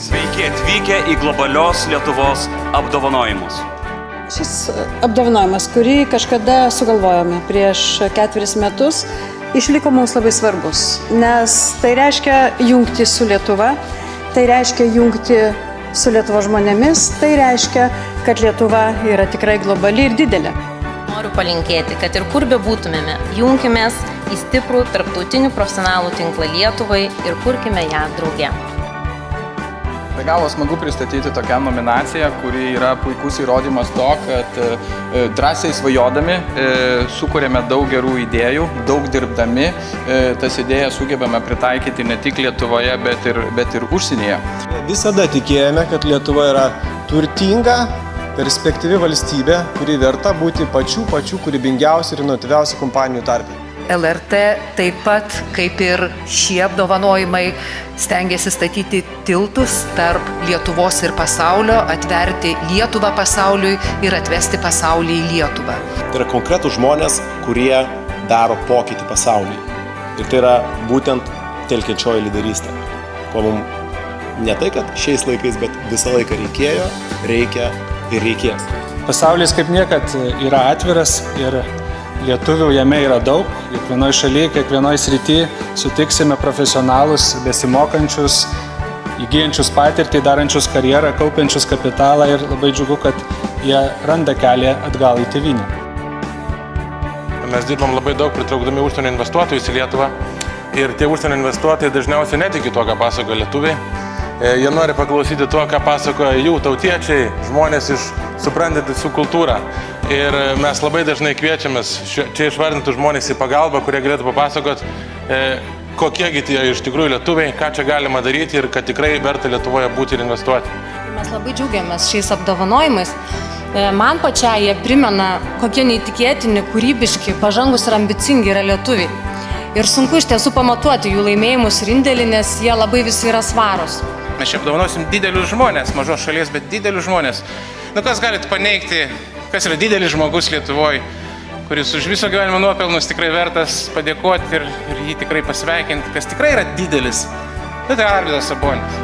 Sveiki atvykę į globalios Lietuvos apdovanojimus. Šis apdovanojimas, kurį kažkada sugalvojome prieš 4 metus, išliko mums labai svarbus, nes tai reiškia jungti su Lietuva, tai reiškia jungti su Lietuvos žmonėmis, tai reiškia, kad Lietuva yra tikrai globali ir didelė. Noriu palinkėti, kad ir kur bebūtumėme, junkimės į stiprų tarptautinių profesionalų tinklą Lietuvai ir kurkime ją drauge. Be galo smagu pristatyti tokią nominaciją, kuri yra puikus įrodymas to, kad drąsiai svajodami sukūrėme daug gerų idėjų, daug dirbdami, tas idėjas sugebame pritaikyti ne tik Lietuvoje, bet ir užsienyje. Visada tikėjome, kad Lietuva yra turtinga, perspektyvi valstybė, kuri verta būti pačių kūrybingiausių ir inovatyviausių kompanijų tarpe. LRT taip pat, kaip ir šie apdovanojimai, stengiasi statyti tiltus tarp Lietuvos ir pasaulio, atverti Lietuvą pasauliui ir atvesti pasaulį į Lietuvą. Tai yra konkretūs žmonės, kurie daro pokytį pasaulyje. Ir tai yra būtent telkiančioji lyderystė, ko mums ne tai, kad šiais laikais, bet visą laiką reikėjo, reikia ir reikės. Pasaulis kaip niekad yra atviras ir lietuvių jame yra daug. Kiekvienoje šalyje, kiekvienoje srityje sutiksime profesionalus, besimokančius, įgyjančius patirtį, darančius karjerą, kaupiančius kapitalą ir labai džiugu, kad jie randa kelią atgal į tėvynę. Mes dirbam labai daug pritraukdami užsienio investuotojus į Lietuvą ir tie užsienio investuotojai dažniausiai netiki to, ką pasakoja lietuviai. Jie nori paklausyti to, ką pasakoja jų tautiečiai, žmonės suprantantis su kultūra. Ir mes labai dažnai kviečiamės čia išvardintų žmonės į pagalbą, kurie galėtų papasakoti, kokiegi tie iš tikrųjų lietuviai, ką čia galima daryti ir kad tikrai verta Lietuvoje būti ir investuoti. Mes labai džiaugiamės šiais apdovanojimais. Man pačiai jie primena, kokie neįtikėtini, kūrybiški, pažangus ir ambicingi yra lietuviai. Ir sunku iš tiesų pamatuoti jų laimėjimus ir indėlį, nes jie labai visi yra svarūs. Mes čia apdovanosim didelius žmonės, mažos šalies, bet didelius žmonės. Kas galit paneigti, kas yra didelis žmogus Lietuvoje, kuris už viso gyvenimo nuopelnus tikrai vertas padėkoti ir jį tikrai pasveikinti, kas tikrai yra didelis. Tai Arvydas Sabonis.